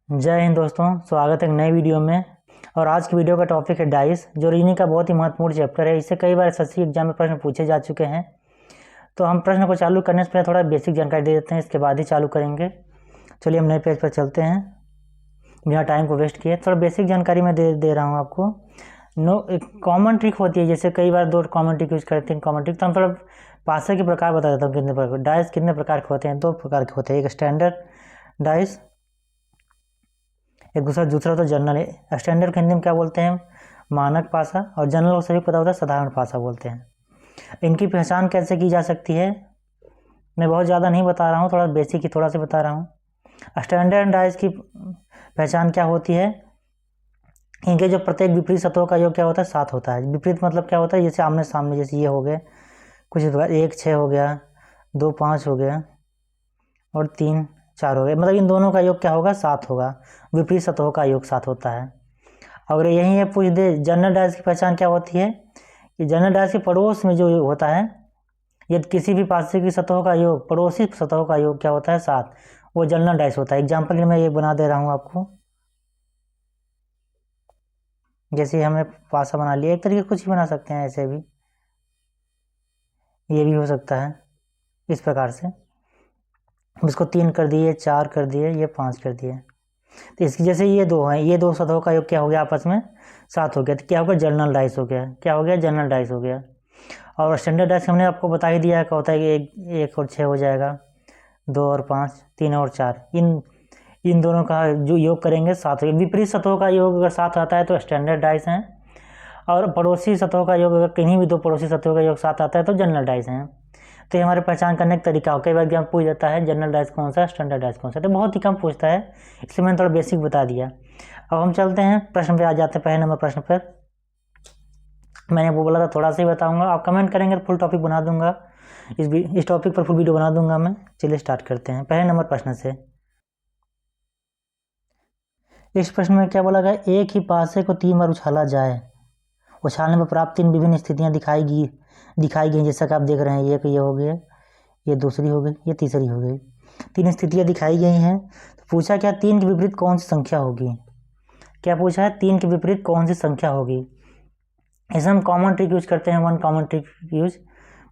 जय हिंद दोस्तों, स्वागत है एक नई वीडियो में। और आज की वीडियो का टॉपिक है डाइस, जो रीजनिंग का बहुत ही महत्वपूर्ण चैप्टर है। इससे कई बार एसएससी एग्जाम में प्रश्न पूछे जा चुके हैं। तो हम प्रश्न को चालू करने से पहले थोड़ा बेसिक जानकारी दे देते हैं, इसके बाद ही चालू करेंगे। चलिए हम नए पेज पर चलते हैं बिना टाइम को वेस्ट किए। थोड़ा बेसिक जानकारी मैं दे रहा हूँ आपको। एक कॉमन ट्रिक होती है, जैसे कई बार दो कॉमन ट्रिक यूज करते हैं। कॉमन ट्रिक तो हम थोड़ा पासे के प्रकार बता देता हूँ कितने प्रकार। डाइस कितने प्रकार के होते हैं? दो प्रकार के होते हैं, एक स्टैंडर्ड डाइस, एक दूसरा तो जनरल है। स्टैंडर्ड को हिंदी में क्या बोलते हैं? मानक पासा। और जनरल को सभी पता होता है, साधारण पासा बोलते हैं। इनकी पहचान कैसे की जा सकती है? मैं बहुत ज़्यादा नहीं बता रहा हूँ, थोड़ा बेसिक ही थोड़ा सा बता रहा हूँ। स्टैंडर्ड डाइस की पहचान क्या होती है? इनके जो प्रत्येक विपरीत सतहों का योग क्या होता है? 7 होता है। विपरीत मतलब क्या होता है? जैसे आमने सामने, जैसे ये हो गए कुछ, 1 6 हो गया, 2 5 हो गया और 3 4 हो गए। मतलब इन दोनों का योग क्या होगा? 7 होगा। विपरीत सतहों का योग 7 होता है। अगर यही है पूछ दे जनरल डाइस की पहचान क्या होती है, कि जनरल डाइस के पड़ोस में जो होता है, यदि किसी भी पासे की सतहों का योग, पड़ोसी सतहों का योग क्या होता है? 7। वो जनरल डाइस होता है। एग्जाम्पल के लिए मैं ये बना दे रहा हूँ आपको। जैसे हमने पासा बना लिया, एक तरीके से कुछ भी बना सकते हैं, ऐसे भी ये भी हो सकता है इस प्रकार से। इसको 3 कर दिए, 4 कर दिए, ये 5 कर दिए। तो इसकी जैसे ये दो हैं, ये दो सतहों का योग क्या हो गया? आपस में 7 हो गया। तो क्या हो गया? जनरल डाइस हो गया। क्या हो गया? जनरल डाइस हो गया। और स्टैंडर्ड डाइस हमने आपको बता ही दिया है, क्या होता है कि 1 और 6 हो जाएगा, 2 और 5, 3 और 4। इन दोनों का जो योग करेंगे 7 हो गया। विपरीत सतहों का योग अगर 7 आता है तो स्टैंडर्ड डाइस हैं, और पड़ोसी सतहों का योग अगर कहीं भी दो पड़ोसी सतहों का योग 7 आता है तो जनरल डाइस हैं। तो ये हमारे पहचान करने का तरीका हो। कई बार एग्जाम पूछ जाता है जनरल डाइस कौन सा, स्टैंडर्ड डाइस कौन सा। तो बहुत ही कम पूछता है, इसलिए मैंने थोड़ा बेसिक बता दिया। अब हम चलते हैं प्रश्न पे, आ जाते हैं पहले नंबर प्रश्न पर। मैंने वो बोला था थोड़ा सा ही बताऊंगा, आप कमेंट करेंगे तो फुल टॉपिक बना दूंगा। इस टॉपिक पर फुल वीडियो बना दूंगा मैं। चलिए स्टार्ट करते हैं पहले नंबर प्रश्न से। इस प्रश्न में क्या बोला गया? एक ही पासे को 3 बार उछाला जाए, उछालने पर प्राप्त 3 विभिन्न स्थितियां दिखाई गई। जैसा कि आप देख रहे हैं, ये हो गया, ये दूसरी हो गई, ये तीसरी हो गई। 3 स्थितियां दिखाई गई हैं। तो पूछा क्या? 3 के विपरीत कौन सी संख्या होगी? क्या पूछा है? 3 के विपरीत कौन सी संख्या होगी? इसमें हम कॉमन ट्रिक यूज करते हैं, 1 कॉमन ट्रिक यूज।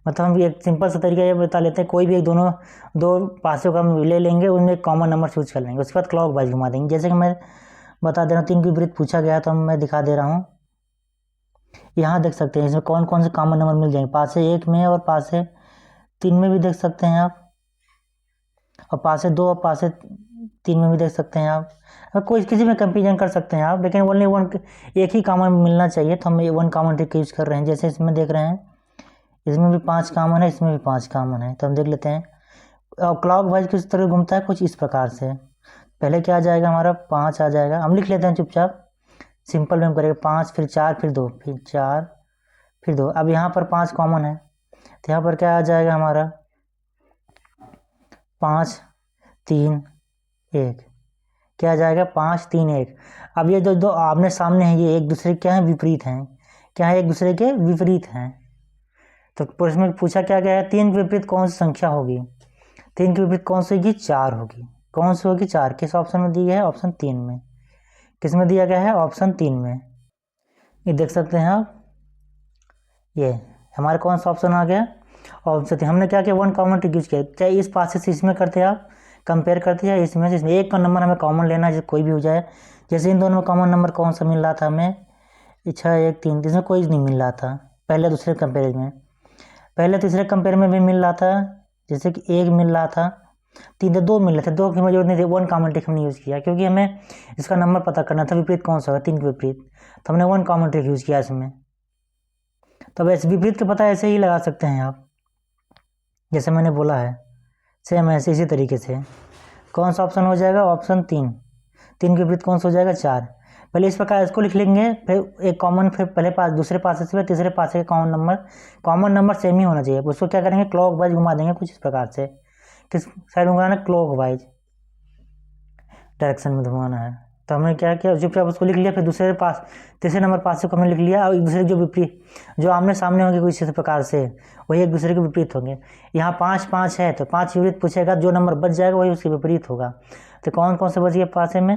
मतलब हम एक सिंपल सा तरीका ये बता लेते हैं, कोई भी एक दो पासों का हम ले लेंगे, उनमें एक कॉमन नंबर चूज कर लेंगे, उसके बाद क्लॉक वाइज घुमा देंगे। जैसे कि मैं बता दे रहा हूँ, 3 के विपरीत पूछा गया तो मैं दिखा दे रहा हूँ। यहाँ देख सकते हैं इसमें कौन कौन से कॉमन नंबर मिल जाएंगे। पासे 1 में और पासे 3 में भी देख सकते हैं आप, और पासे 2 और पासे 3 में भी देख सकते हैं आप। और कोई किसी में कंपेरिजन कर सकते हैं आप, लेकिन ओनली वन एक ही कॉमन मिलना चाहिए, तो हम 1 कॉमन ट्रिक यूज कर रहे हैं। जैसे इसमें देख रहे हैं, इसमें भी 5 कॉमन है, इसमें भी 5 कॉमन है, तो हम देख लेते हैं। और क्लॉक वाइज किस तरह घूमता है? कुछ इस प्रकार से। पहले क्या आ जाएगा? हमारा 5 आ जाएगा। हम लिख लेते हैं चुपचाप, सिंपल में करेंगे। 5 फिर 4 फिर 2 फिर 4 फिर 2। अब यहाँ पर 5 कॉमन है, तो यहाँ पर क्या आ जाएगा हमारा? 5 3 1। क्या आ जाएगा? 5 3 1। अब ये दो आमने सामने हैं, ये एक दूसरे क्या है? विपरीत हैं। क्या है? एक दूसरे के विपरीत हैं। तो प्रश्न में पूछा क्या गया है? 3 के विपरीत कौन सी संख्या होगी? 3 के विपरीत कौन सी होगी? 4 होगी। कौन सी होगी? 4। किस ऑप्शन में दी गया है? ऑप्शन 3 में। किस में दिया गया है? ऑप्शन 3 में। ये देख सकते हैं आप, ये हमारे कौन सा ऑप्शन आ गया? ऑप्शन 3। हमने क्या किया? 1 कॉमन ट्रिक यूज किया। चाहे इस पासे से इसमें करते आप, कंपेयर करते हैं इसमें से इसमें। एक का नंबर हमें कॉमन लेना है, जैसे कोई भी हो जाए। जैसे इन दोनों में कॉमन नंबर कौन सा मिल रहा था हमें? 6 1 3, इसमें कोई नहीं मिल रहा था पहले दूसरे कंपेयर में। पहले तीसरे कंपेयर में भी मिल रहा था, जैसे कि 1 मिल रहा था, 3 2 मिल रहे थे। 2 की हमें जरूरत नहीं थी, 1 कॉमन ट्रिक हमने यूज़ किया, क्योंकि हमें इसका नंबर पता करना था विपरीत कौन सा होगा 3 के विपरीत। तो हमने 1 कॉमन ट्रिक यूज़ किया इसमें। तो अब ऐसे विपरीत का पता ऐसे ही लगा सकते हैं आप, जैसे मैंने बोला है, सेम ऐसे इसी तरीके से। कौन सा ऑप्शन हो जाएगा? ऑप्शन 3। 3 के विपरीत कौन सा हो जाएगा? 4। पहले इस प्रकार इसको लिख लेंगे, फिर एक कॉमन, फिर पहले पास दूसरे पासे से तीसरे पासे का कॉमन नंबर सेम ही होना चाहिए। उसको क्या करेंगे? क्लॉक वाइज घुमा देंगे कुछ इस प्रकार से। किस साइड में घुमाना है? क्लॉक वाइज डायरेक्शन में घुमाना है। तो हमने क्या किया? चुपचाप उसको लिख लिया, फिर दूसरे पास तीसरे नंबर पासे को हमने लिख लिया। और एक दूसरे जो विपरीत, जो आमने सामने होंगे कुछ इस प्रकार से, वही एक दूसरे के विपरीत होंगे। यहाँ 5 5 है, तो 5 विपरीत पूछेगा, जो नंबर बच जाएगा वही उसके विपरीत होगा। तो कौन कौन से बच गए पासे में?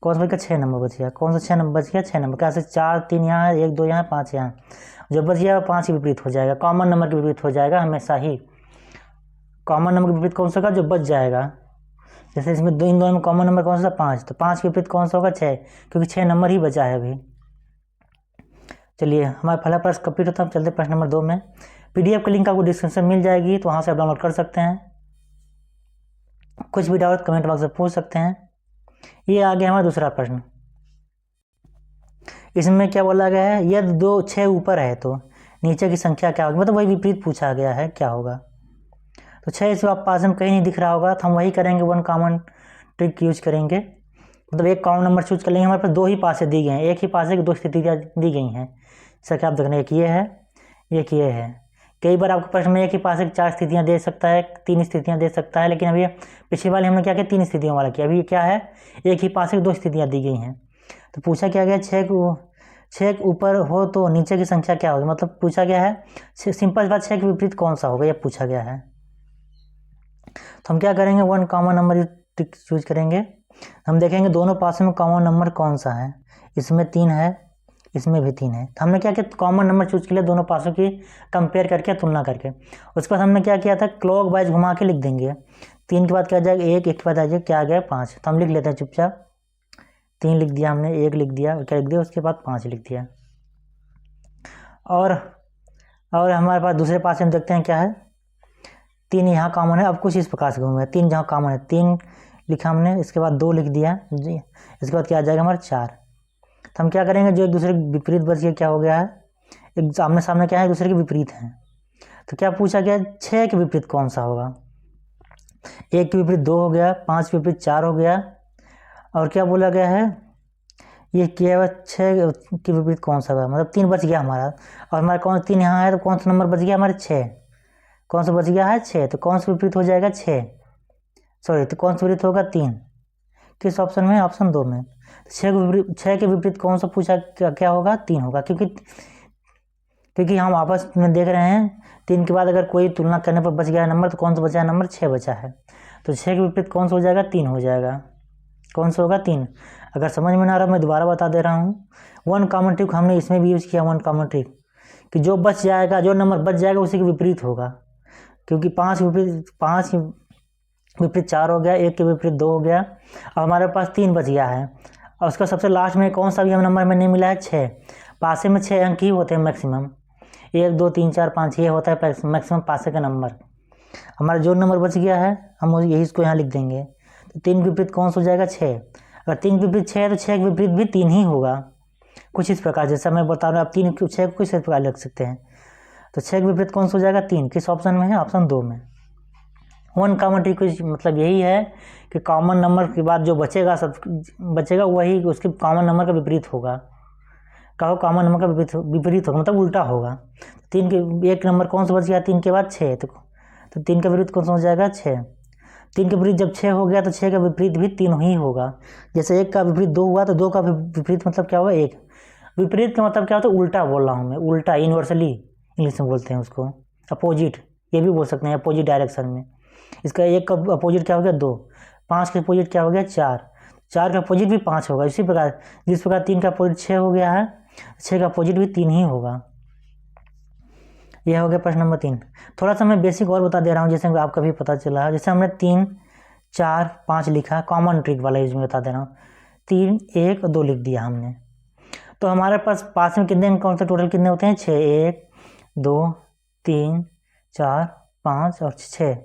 कौन सा बच गया, 6 नंबर बच गया। कौन सा 6 नंबर बच गया, 6 नंबर। क्या से 4 3 यहाँ है, 1 2 यहाँ, 5 यहाँ। जो बच गया 5 के विपरीत हो जाएगा, कॉमन नंबर के विपरीत हो जाएगा हमेशा ही। कॉमन नंबर के विपरीत कौन सा होगा, जो बच जाएगा। जैसे इसमें इन दोनों में कॉमन नंबर कौन सा, 5, तो 5 के विपरीत कौन सा होगा, 6, क्योंकि 6 नंबर ही बचा है अभी। चलिए हमारा पहला प्रश्न कंप्लीट होता है। चलते प्रश्न नंबर 2 में। PDF की लिंक आपको डिस्क्रिप्शन मिल जाएगी, तो वहाँ से आप डाउनलोड कर सकते हैं। कुछ भी डाउट कमेंट बॉक्स में पूछ सकते हैं। ये आ गया हमारा दूसरा प्रश्न। इसमें क्या बोला गया है, यदि 2 6 ऊपर है तो नीचे की संख्या क्या होगी, मतलब वही विपरीत पूछा गया है, क्या होगा। तो 6 इस पास में कहीं नहीं दिख रहा होगा, तो हम वही करेंगे, 1 कॉमन ट्रिक यूज करेंगे। मतलब एक कॉमन नंबर चूज कर लेंगे। हमारे पास 2 ही पासे दी गए हैं, एक ही पासे की 2 स्थितियाँ दी गई हैं। जैसा कि आप देख रहे हैं, एक ये है, एक ये है। कई बार आपको प्रश्न में एक ही पासे की 4 स्थितियाँ दे सकता है, 3 स्थितियाँ दे सकता है, लेकिन अभी पिछले वाले हमने क्या किया, 3 स्थितियों वाला किया। अभी क्या है, एक ही पासे की 2 स्थितियाँ दी गई हैं। तो पूछा क्या गया, 6 ऊपर हो तो नीचे की संख्या क्या होगी, मतलब पूछा गया है सिंपल बात, 6 के विपरीत कौन सा होगा, यह पूछा गया है। तो हम क्या करेंगे, 1 कॉमन नंबर ट्रिक चूज करेंगे। हम देखेंगे दोनों पासों में कॉमन नंबर कौन सा है। इसमें 3 है, इसमें भी 3 है। तो हमने क्या किया, कॉमन नंबर चूज के लिए दोनों पासों की कंपेयर करके, तुलना करके। उसके बाद हमने क्या किया था, क्लॉक वाइज घुमा के लिख देंगे। 3 के बाद क्या आ जाएगा, 1 के बाद आ जाएगा क्या आ गया, 5। तो हम लिख लेते हैं चुपचाप। 3 लिख दिया हमने, 1 लिख दिया, क्या लिख दिया, उसके बाद 5 लिख दिया। और हमारे पास दूसरे पास हम देखते हैं क्या है, 3 यहाँ कॉमन है। अब कुछ इस प्रकार से घूमेंगे, 3 जहाँ कॉमन है 3 लिखा हमने, इसके बाद 2 लिख दिया जी। इसके बाद क्या आ जाएगा हमारा 4। तो हम क्या करेंगे, जो एक दूसरे के विपरीत बच गया, क्या हो गया है, एक आमने सामने क्या है, एक दूसरे के विपरीत हैं। तो क्या पूछा गया, 6 के विपरीत कौन सा होगा। 1 के विपरीत 2 हो गया, 5 के विपरीत 4 हो गया। और क्या बोला गया है, ये क्या है, 6 के विपरीत कौन सा होगा, मतलब 3 बच गया हमारा। और हमारा कौन 3 यहाँ है, तो कौन सा नंबर बच गया हमारे, 6। कौन सा बच गया है, 6। तो कौन सा विपरीत हो जाएगा, 6, सॉरी, तो कौन सा विपरीत होगा, 3। किस ऑप्शन में, ऑप्शन 2 में। 6 के विपरीत कौन सा पूछा, क्या होगा, 3 होगा, क्योंकि हम आपस में देख रहे हैं 3 के बाद अगर कोई तुलना करने पर बच गया नंबर, तो कौन सा बचा है, नंबर 6 बचा है। तो 6 के विपरीत कौन सा हो जाएगा, 3 हो जाएगा। कौन सा होगा, 3। अगर समझ में ना आ रहा, मैं दोबारा बता दे रहा हूँ। 1 कॉमन ट्रिक हमने इसमें भी यूज़ किया, 1 कॉमन ट्रिक, कि जो बच जाएगा, जो नंबर बच जाएगा उसी के विपरीत होगा। क्योंकि 5 के विपरीत 4 हो गया, 1 के विपरीत 2 हो गया, और हमारे पास 3 बच गया है। और उसका सबसे लास्ट में कौन सा भी हमें नंबर में नहीं मिला है, 6। पासे में 6 अंक ही होते हैं मैक्सिमम, 1 2 3 4 5 ये होता है मैक्सिमम पासे का नंबर। हमारा जो नंबर बच गया है हम यही इसको यहाँ लिख देंगे। तो 3 के विपरीत कौन सा हो जाएगा, 6। अगर 3 के विपरीत 6 है तो 6 के विपरीत भी 3 ही होगा। कुछ इस प्रकार, जैसा मैं बता रहा हूँ, आप 3 6 को किस प्रकार लिख सकते हैं। तो 6 के विपरीत कौन सा हो जाएगा, 3। किस ऑप्शन में है, ऑप्शन 2 में। 1 कॉमन ट्रिक मतलब यही है कि कॉमन नंबर के बाद जो बचेगा, सब बचेगा वही उसके कॉमन नंबर का विपरीत होगा। कहो कॉमन नंबर का विपरीत होगा, मतलब उल्टा होगा। 3 के एक नंबर कौन सा बच गया, 3 के बाद 6, तो 3 का विपरीत कौन सा हो जाएगा, 6। 3 के विपरीत जब 6 हो गया तो 6 का विपरीत भी 3 ही होगा। जैसे 1 का विपरीत 2 हुआ, तो 2 का विपरीत मतलब क्या होगा, 1। विपरीत का मतलब क्या होता है, उल्टा बोल रहा हूँ मैं, उल्टा, यूनिवर्सली इंग्लिश में बोलते हैं उसको, अपोजिट, ये भी बोल सकते हैं, अपोजिट डायरेक्शन में। इसका 1 का अपोजिट क्या हो गया, 2। 5 का अपोजिट क्या हो गया, 4। 4 का अपोजिट भी 5 होगा। इसी प्रकार जिस प्रकार 3 का अपोजिट 6 हो गया है, 6 का अपोजिट भी 3 ही होगा। यह हो गया प्रश्न नंबर 3। थोड़ा सा मैं बेसिक और बता दे रहा हूँ, जैसे आपका भी पता चला। जैसे हमने 3 4 5 लिखा, कॉमन ट्रिक वाला यूज में बता दे रहा हूँ। 3 1 2 लिख दिया हमने, तो हमारे पास में कितने अंक, कौन सा टोटल कितने होते हैं, 6। 1 2 3 4 5 और 6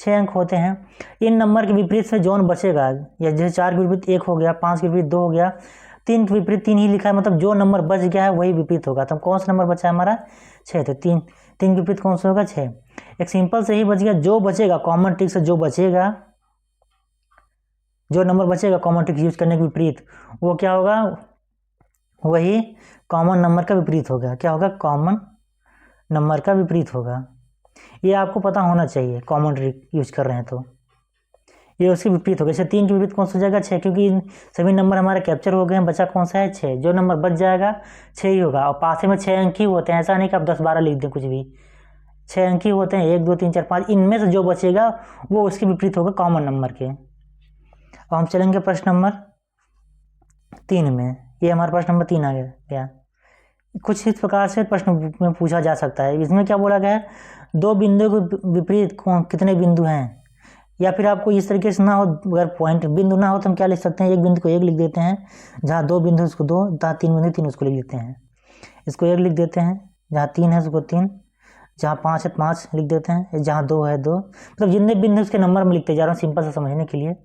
अंक होते हैं। इन नंबर के विपरीत से जोन बचेगा, या जैसे 4 के विपरीत 1 हो गया, 5 के विपरीत 2 हो गया, 3 के विपरीत 3 ही लिखा है, मतलब जो नंबर बच गया है वही विपरीत होगा। तो कौन सा नंबर बचा है हमारा, 6। तो 3 के विपरीत कौन सा होगा, 6। एक सिंपल से ही बच गया, जो बचेगा कॉमन ट्रिक से, जो बचेगा, जो नंबर बचेगा कॉमन ट्रिक यूज करने के विपरीत, वो क्या होगा, वही कॉमन नंबर का विपरीत होगा। क्या होगा, कॉमन नंबर का विपरीत होगा। ये आपको पता होना चाहिए, कॉमन ट्रिक यूज कर रहे हैं तो ये उसके विपरीत होगा। जैसे 3 के विपरीत कौन सा हो जाएगा, 6, क्योंकि सभी नंबर हमारे कैप्चर हो गए हैं, बचा कौन सा है, 6। जो नंबर बच जाएगा 6 ही होगा। और पासे में 6 अंक ही होते हैं, ऐसा नहीं कि आप 10 12 लिख दें, कुछ भी 6 अंक ही होते हैं, 1 2 3 4 5। इनमें से जो बचेगा वो उसके विपरीत होगा कॉमन नंबर के। और हम चलेंगे प्रश्न नंबर 3 में। ये हमारे पास नंबर 3 आ गया। कुछ इस प्रकार से प्रश्न में पूछा जा सकता है। इसमें क्या बोला गया है, दो बिंदुओं के विपरीत कितने बिंदु हैं, या फिर आपको इस तरीके से ना हो, अगर पॉइंट बिंदु ना हो तो हम क्या लिख सकते हैं, एक बिंदु को 1 लिख देते हैं, जहाँ 2 बिंदु उसको 2, जहाँ 3 बिंदु 3 उसको लिख देते हैं, इसको 1 लिख देते हैं, जहाँ 3 है उसको 3, जहाँ 5 है 5 लिख देते हैं, जहाँ 2 है 2, मतलब जितने बिंदु उसके नंबर में लिखते जा रहा हूँ सिंपल से समझने के लिए।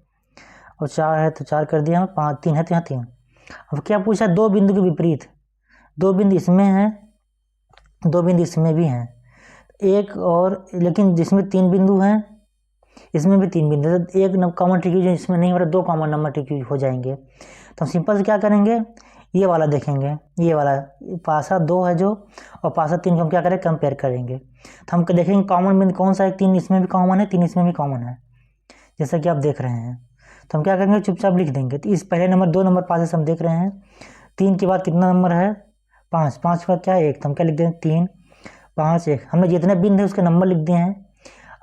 और 4 है तो 4 कर दिया, 5 3 है तो यहाँ 3। अब क्या पूछा, दो बिंदु के विपरीत, दो बिंदु इसमें हैं, दो बिंदु इसमें भी हैं, एक और, लेकिन जिसमें 3 बिंदु हैं इसमें भी 3 बिंदु है, तो एक कॉमन ट्रिक्यूज इसमें नहीं हो रहा, 2 कॉमन नंबर ट्रिक्यूज हो जाएंगे। तो हम सिंपल से क्या करेंगे, ये वाला देखेंगे, ये वाला पासा 2 है जो, और पासा 3 को हम क्या करें, कंपेयर करेंगे। तो हम देखेंगे कॉमन बिंदु कौन सा है, 3 इसमें भी कॉमन है, 3 इसमें भी कॉमन है, जैसा कि आप देख रहे हैं। तो हम क्या करेंगे, चुपचाप लिख देंगे। तो इस पहले नंबर 2 नंबर पासे से हम देख रहे हैं, 3 के बाद कितना नंबर है, 5, 5 के बाद क्या है 1, तो हम क्या लिख दें 3 5 1, हमने जितने बिंदु है उसके नंबर लिख दिए हैं।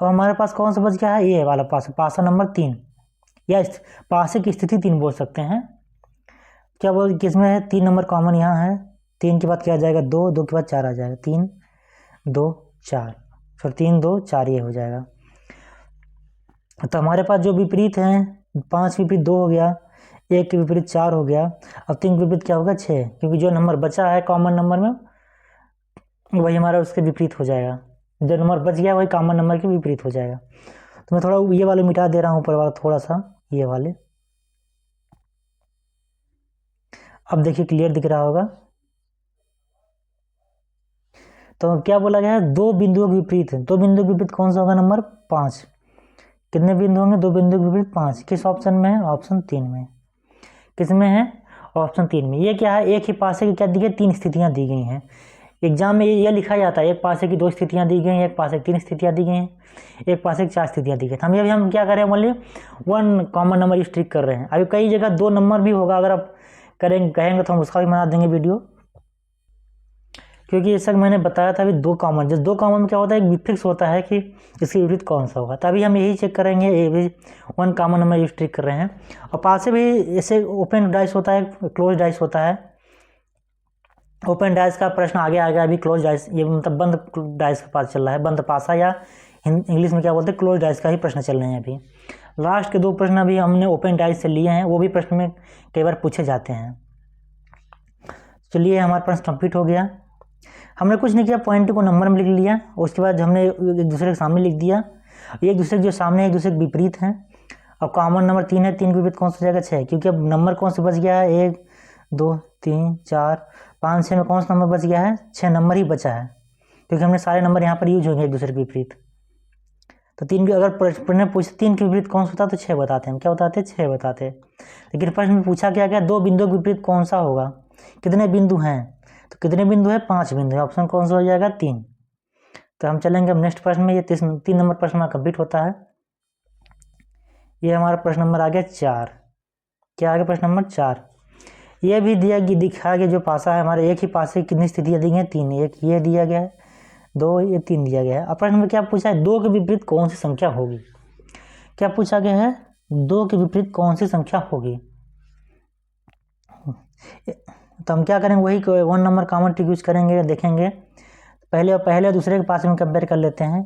अब हमारे पास कौन सा बच गया है, ये वाला पासा, पासा नंबर 3, या पासे की स्थिति 3 बोल सकते हैं। क्या बोल, किसमें है 3 नंबर कॉमन यहाँ है, 3 के बाद क्या आ जाएगा 2, 2 के बाद 4 आ जाएगा, 3 2 4, फिर 3 2 4 ये हो जाएगा। तो हमारे पास जो विपरीत हैं, 5 विपरीत 2 हो गया, 1 के विपरीत 4 हो गया, अब 3 के विपरीत क्या होगा 6, क्योंकि जो नंबर बचा है कॉमन नंबर में वही हमारा उसके विपरीत हो जाएगा, जो नंबर बच गया वही कॉमन नंबर के विपरीत हो जाएगा। तो मैं थोड़ा ये वाले मिटा दे रहा हूँ, ऊपर वाला थोड़ा सा, ये वाले, अब देखिए क्लियर दिख रहा होगा। तो क्या बोला गया है, दो बिंदुओं के विपरीत है, दो बिंदुओं के विपरीत कौन सा होगा, नंबर 5। कितने बिंदु होंगे, दो बिंदु के विपरीत 5, किस ऑप्शन में है, ऑप्शन 3 में। किस में है, ऑप्शन 3 में। ये क्या है, एक ही पासे की क्या दी गई, 3 स्थितियां दी गई हैं। एग्जाम में ये लिखा जाता है, एक पासे की 2 स्थितियां दी गई हैं, एक पासे की 3 स्थितियां दी गई हैं, एक पासे की 4 स्थितियां दी गई। हम क्या कर रहे हैं, मान लीजिए 1 कॉमन नंबर स्ट्रिक कर रहे हैं। अभी कई जगह 2 नंबर भी होगा, अगर आप कहेंगे तो हम उसका भी बना देंगे वीडियो, क्योंकि जैसा मैंने बताया था अभी 2 कॉमन, जैसे 2 कॉमन में क्या होता है, एक फिक्स होता है कि इसके विपरीत कौन सा होगा। तभी हम यही चेक करेंगे, ये भी 1 कॉमन नंबर स्ट्रिक कर रहे हैं। और पासे भी ऐसे ओपन डाइस होता है, क्लोज डाइस होता है। ओपन डाइस का प्रश्न आगे आ गया, अभी क्लोज डाइस, ये मतलब बंद डाइस का पास चल रहा है, बंद पासा, या इंग्लिश में क्या बोलते हैं, क्लोज डाइस का ही प्रश्न चल रहे हैं अभी। लास्ट के 2 प्रश्न अभी हमने ओपन डाइस से लिए हैं, वो भी प्रश्न में कई बार पूछे जाते हैं। चलिए हमारा प्रश्न कंप्लीट हो गया। हमने कुछ नहीं किया, पॉइंट को नंबर में लिख लिया, उसके बाद हमने एक दूसरे के सामने लिख दिया, एक दूसरे के जो सामने एक दूसरे के विपरीत हैं। अब कॉमन नंबर 3 है, 3 के विपरीत कौन सा हो जाएगा 6, क्योंकि अब नंबर कौन सा बच गया है, 1 2 3 4 5 6 में कौन सा नंबर बच गया है, 6 नंबर ही बचा है, क्योंकि हमने सारे नंबर यहाँ पर यूज होंगे एक दूसरे के विपरीत। तो 3 के अगर प्रश्न पूछे 3 के विपरीत कौन सा होता तो 6 बताते, हम क्या बताते 6 बताते। लेकिन प्रश्न में पूछा क्या गया, 2 बिंदुओं के विपरीत कौन सा होगा, कितने बिंदु हैं, तो कितने बिंदु है, 5 बिंदु है, ऑप्शन कौन सा हो जाएगा 3। तो हम चलेंगे अब नेक्स्ट प्रश्न में, ये 3 नंबर प्रश्न हमारा कंप्लीट होता है। ये हमारा प्रश्न नंबर आ गया 4। क्या आ गया, प्रश्न नंबर 4। ये भी दिखाया गया, जो पासा है हमारे, एक ही पासे की कितनी स्थितियाँ दी गई हैं, 3, एक ये दिया गया है, 2 ये 3 दिया गया है। अब प्रश्न में क्या पूछा है, 2 के विपरीत कौन सी संख्या होगी, क्या पूछा गया है, 2 के विपरीत कौन सी संख्या होगी। तो हम क्या करेंगे, वही 1 नंबर कॉमन ट्रिक यूज करेंगे, देखेंगे पहले दूसरे के पास में कंपेयर कर लेते हैं,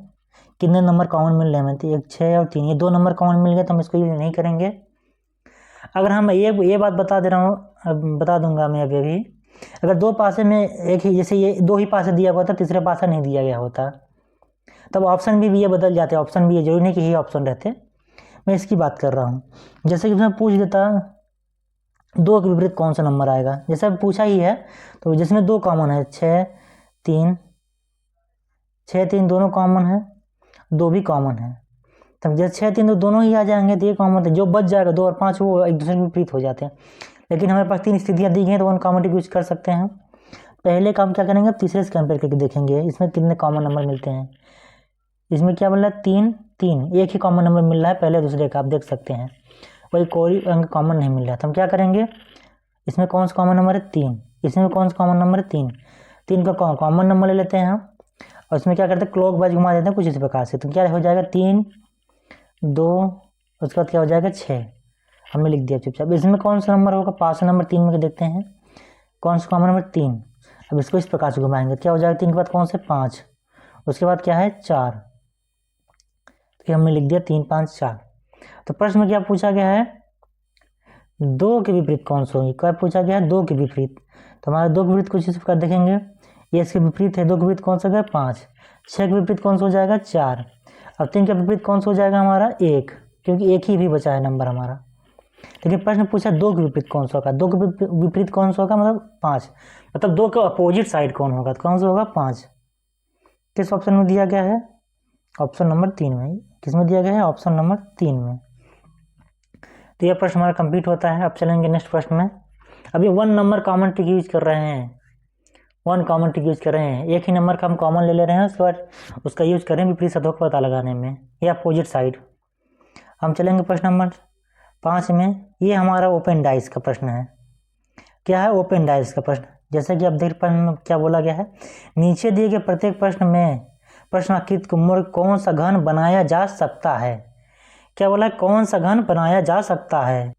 कितने नंबर कॉमन मिल रहे हैं। तो 1 6 और 3, ये 2 नंबर कॉमन मिल गए, तो हम इसको यूज नहीं करेंगे। अगर हम ये बात बता दे रहा हूँ, अब बता दूंगा मैं अभी, अगर 2 पासे में एक ही, जैसे ये 2 ही पासे दिया हुआ था, तीसरा पासा नहीं दिया गया होता, तब ऑप्शन भी ये बदल जाते, ऑप्शन भी ये जरूरी नहीं कि यही ऑप्शन रहते। मैं इसकी बात कर रहा हूँ, जैसे कि मैं पूछ देता 2 के विपरीत कौन सा नंबर आएगा, जैसे पूछा ही है, तो जिसमें 2 कॉमन है, 6 3 दोनों कॉमन है, 2 भी कॉमन है, तब जैसे 6 3 तो दोनों ही आ जाएंगे, तो ये कॉमन है, जो बच जाएगा 2 और 5 वो एक दूसरे के विपरीत हो जाते हैं। लेकिन हमारे पास 3 स्थितियाँ दी गई हैं, तो 1 कॉमन यूज कर सकते हैं। पहले काम क्या करेंगे, अब तीसरे से कंपेयर करके देखेंगे इसमें कितने कॉमन नंबर मिलते हैं। इसमें क्या मिल रहा है, 3 एक ही कॉमन नंबर मिल रहा है पहले दूसरे का, आप देख सकते हैं, कोई अंक कॉमन नहीं मिल रहा है। तो हम क्या करेंगे, इसमें कौन सा कॉमन नंबर है, 3, इसमें कौन सा कॉमन नंबर है, 3 का कॉमन नंबर ले लेते हैं हम, और इसमें क्या करते हैं, क्लॉक वाइज घुमा देते हैं कुछ इस प्रकार से। तो क्या हो जाएगा 3 2, उसके बाद क्या हो जाएगा 6, हमने लिख दिया चुपचाप। इसमें कौन सा नंबर होगा, 5 नंबर 3 में देखते हैं कौन सा कॉमन नंबर 3। अब इसको इस प्रकार से घुमाएंगे, क्या हो जाएगा 3 के बाद कौन से 5, उसके बाद क्या है 4, तो हमने लिख दिया 3 5 4। तो प्रश्न में क्या पूछा गया है, 2 के विपरीत कौन सा होगी, क्या पूछा गया है 2 के विपरीत। तो हमारा 2 के विपरीत कुछ इस प्रकार देखेंगे, ये इसके विपरीत है, 2 के विपरीत कौन सा गया 5, 6 के विपरीत कौन सा हो जाएगा 4, अब 3 के विपरीत कौन सा हो जाएगा हमारा 1, क्योंकि एक ही भी बचा है नंबर हमारा। लेकिन प्रश्न पूछा 2 के विपरीत कौन सा होगा, 2 के विपरीत कौन सा होगा मतलब 5, मतलब 2 के अपोजिट साइड कौन होगा, तो कौन सा होगा 5। किस ऑप्शन में दिया गया है, ऑप्शन नंबर 3 में। किस में दिया गया है, ऑप्शन नंबर 3 में। तो यह प्रश्न हमारा कंप्लीट होता है। अब चलेंगे नेक्स्ट प्रश्न में। अभी 1 नंबर कॉमन ट्रिक यूज कर रहे हैं, 1 कॉमन ट्रिक यूज कर रहे हैं, एक ही नंबर का हम कॉमन ले रहे हैं, उसके बाद उसका यूज करें विपरीत सदों का पता लगाने में या अपोजिट साइड। हम चलेंगे प्रश्न नंबर 5 में। ये हमारा ओपन डाइस का प्रश्न है। क्या है ओपन डाइस का प्रश्न, जैसे कि अब देख प्रश्न में क्या बोला गया है, नीचे दिए गए प्रत्येक प्रश्न में प्रश्नाकृत को मोड़ कौन सा घन बनाया जा सकता है। क्या बोला है, कौन सा घन बनाया जा सकता है।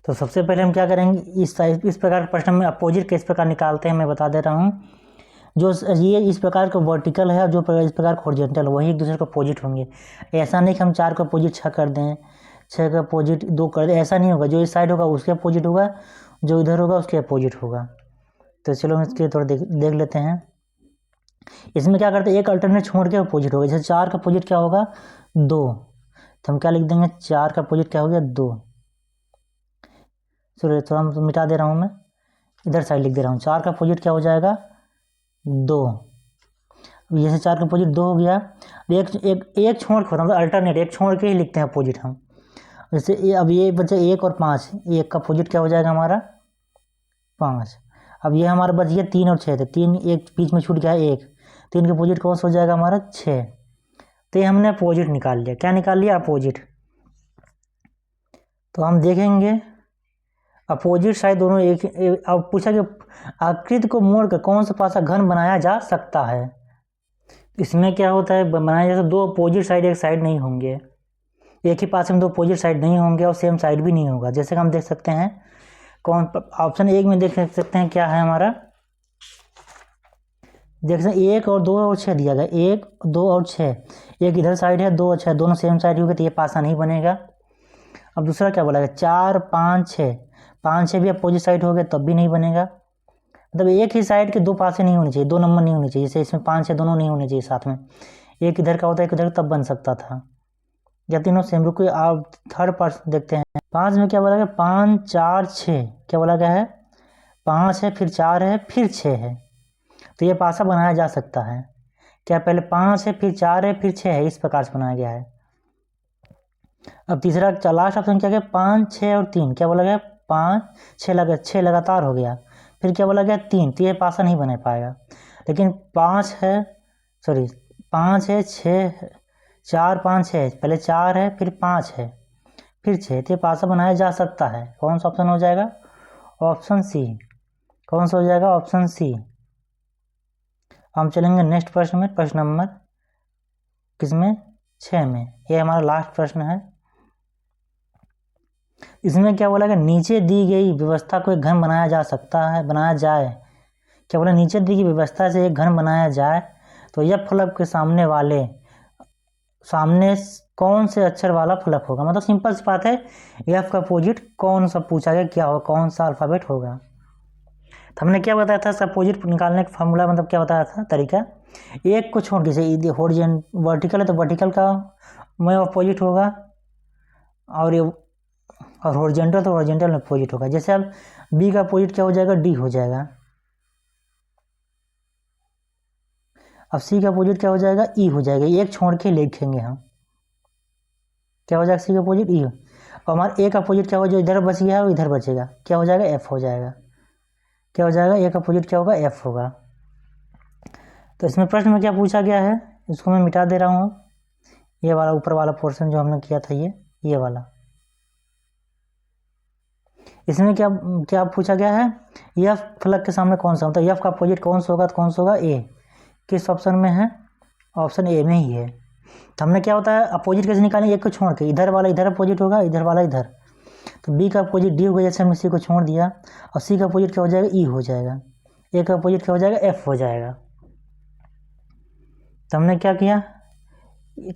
तो सबसे पहले हम क्या करेंगे, इस प्रकार प्रश्न में अपोजिट किस प्रकार निकालते हैं मैं बता दे रहा हूँ। जो ये इस प्रकार का वर्टिकल है और जो इस प्रकार का हॉरिजॉन्टल, वही एक दूसरे को अपोजिट होंगे। ऐसा नहीं कि हम 4 को अपोजिट 6 कर दें, 6 का अपोजिट 2 कर दें, ऐसा नहीं होगा। जो इस साइड होगा उसके अपोजिट होगा, जो इधर होगा उसके अपोजिट होगा। तो चलो इसके थोड़ा देख लेते हैं। इसमें क्या करते हैं, एक अल्टरनेट छोड़ के अपोजिट होगा। जैसे 4 का अपोजिट क्या होगा 2, तो हम क्या लिख देंगे 4 का अपोजिट क्या हो गया 2। चलो थोड़ा मिटा दे रहा हूँ मैं, इधर साइड लिख दे रहा हूँ। 4 का अपोजिट क्या हो जाएगा 2। जैसे 4 का अपोजिट 2 हो गया, एक छोड़ के मतलब अल्टरनेट एक छोड़ के ही लिखते हैं अपोजिट हम। जैसे अब ये बचा 1 और 5, 1 का अपोजिट क्या हो जाएगा हमारा 5। अब ये हमारा बच गया 3 और 6, तो 3 एक बीच में छूट गया 1, 3 का अपोजिट कौन सा हो जाएगा हमारा 6। तो ये हमने अपोजिट निकाल लिया। क्या निकाल लिया अपोजिट। तो हम देखेंगे अपोजिट साइड दोनों एक। अब पूछा कि आकृति को मोड़कर कौन सा पासा घन बनाया जा सकता है। इसमें क्या होता है, बनाया जाता है 2 अपोजिट साइड एक साइड नहीं होंगे, एक ही पास में 2 अपोजिट साइड नहीं होंगे और सेम साइड भी नहीं होगा। जैसे कि हम देख सकते हैं कौन ऑप्शन 1 में देख सकते हैं क्या है हमारा, देख सकते हैं 1 और 2 और 6 दिया गया, 1 2 और 6, एक इधर साइड है 2 और 6 दोनों सेम साइड होंगे, तो ये पासा नहीं बनेगा। अब दूसरा क्या बोला गया 4 5 6, 5 6 भी अपोजिट साइड हो गए तब भी नहीं बनेगा। मतलब एक ही साइड के 2 पासे नहीं होने चाहिए, 2 नंबर नहीं होने चाहिए। जैसे इसमें 5 6 दोनों नहीं होने चाहिए साथ में, एक इधर का होता है एक इधर तब बन सकता था, या तीनों सेम। रुको आप थर्ड पार्ट देखते हैं। 5 में क्या बोला गया 5 4 6, क्या बोला गया है 5 है फिर 4 है फिर 6 है, तो ये पासा बनाया जा सकता है। क्या पहले 5 है फिर 4 है फिर 6 है, इस प्रकार से बनाया गया है। अब तीसरा लास्ट ऑप्शन क्या गया 5 6 और 3, क्या बोला गया 5 6 लगातार हो गया, फिर क्या बोला गया 3, तो ये पासा नहीं बना पाएगा। लेकिन 5 है 6 4 5 6, पहले 4 है फिर 5 है फिर 6, तो ये पासा बनाया जा सकता है। कौन सा ऑप्शन हो जाएगा, ऑप्शन सी। कौन सा हो जाएगा ऑप्शन सी। हम चलेंगे नेक्स्ट प्रश्न में, प्रश्न नंबर किसमें 6 में। ये हमारा लास्ट प्रश्न है। इसमें क्या बोला गया नीचे दी गई व्यवस्था को एक घन बनाया जा सकता है, बनाया जाए। क्या बोला नीचे दी गई व्यवस्था से एक घन बनाया जाए तो यह फलक के सामने कौन से अक्षर वाला फलक होगा। मतलब सिंपल सी बात है, एफ का अपोजिट कौन सा पूछा गया, क्या होगा कौन सा अल्फाबेट होगा। तो हमने क्या बताया था इसका अपोजिट निकालने का फॉर्मूला, मतलब क्या बताया था तरीका, एक को छोड़ के वर्टिकल है तो वर्टिकल का में अपोजिट होगा, और हॉरिजॉन्टल तो हॉरिजॉन्टल में अपोजिट होगा। जैसे अब बी का अपोजिट क्या हो जाएगा डी हो जाएगा, अब सी का अपोजिट क्या हो जाएगा ई हो जाएगा, एक छोड़ के लिखेंगे हम, क्या हो जाएगा सी का अपोजिट ई। और हमारा ए का अपोजिट क्या होगा, जो इधर बच गया है वो इधर बचेगा, क्या हो जाएगा एफ हो जाएगा। क्या हो जाएगा ए का अपोजिट क्या होगा एफ होगा। तो इसमें प्रश्न में क्या पूछा गया है, इसको मैं मिटा दे रहा हूँ। ये वाला ऊपर वाला पोर्शन जो हमने किया था ये वाला, इसमें क्या क्या पूछा गया है, एफ फलक के सामने कौन सा, मतलब एफ का अपोजिट कौन सा होगा, तो कौन सा होगा ए। किस ऑप्शन में है, ऑप्शन ए में ही है। तो हमने क्या होता है अपोजिट कैसे निकालेंगे, एक को छोड़ के, इधर वाला इधर अपोजिट होगा इधर वाला इधर, तो बी का अपोजिट डी हो गया, जैसे हमने सी को छोड़ दिया, और सी का अपोजिट क्या हो जाएगा, ई हो जाएगा, ए का अपोजिट क्या हो जाएगा, एफ हो जाएगा। तो हमने क्या किया,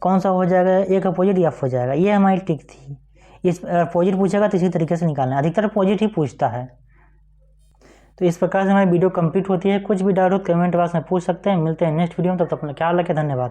कौन सा हो जाएगा, ए का अपोजिट एफ हो जाएगा। ये हमारी ट्रिक थी। इस अपोजिट पूछेगा तो इसी तरीके से निकालना है, अधिकतर अपोजिट ही पूछता है। तो इस प्रकार से हमारी वीडियो कंप्लीट होती है। कुछ भी डाउट हो कमेंट बॉक्स में पूछ सकते हैं। मिलते हैं नेक्स्ट वीडियो में, तब तक अपना ख्याल रखें। धन्यवाद।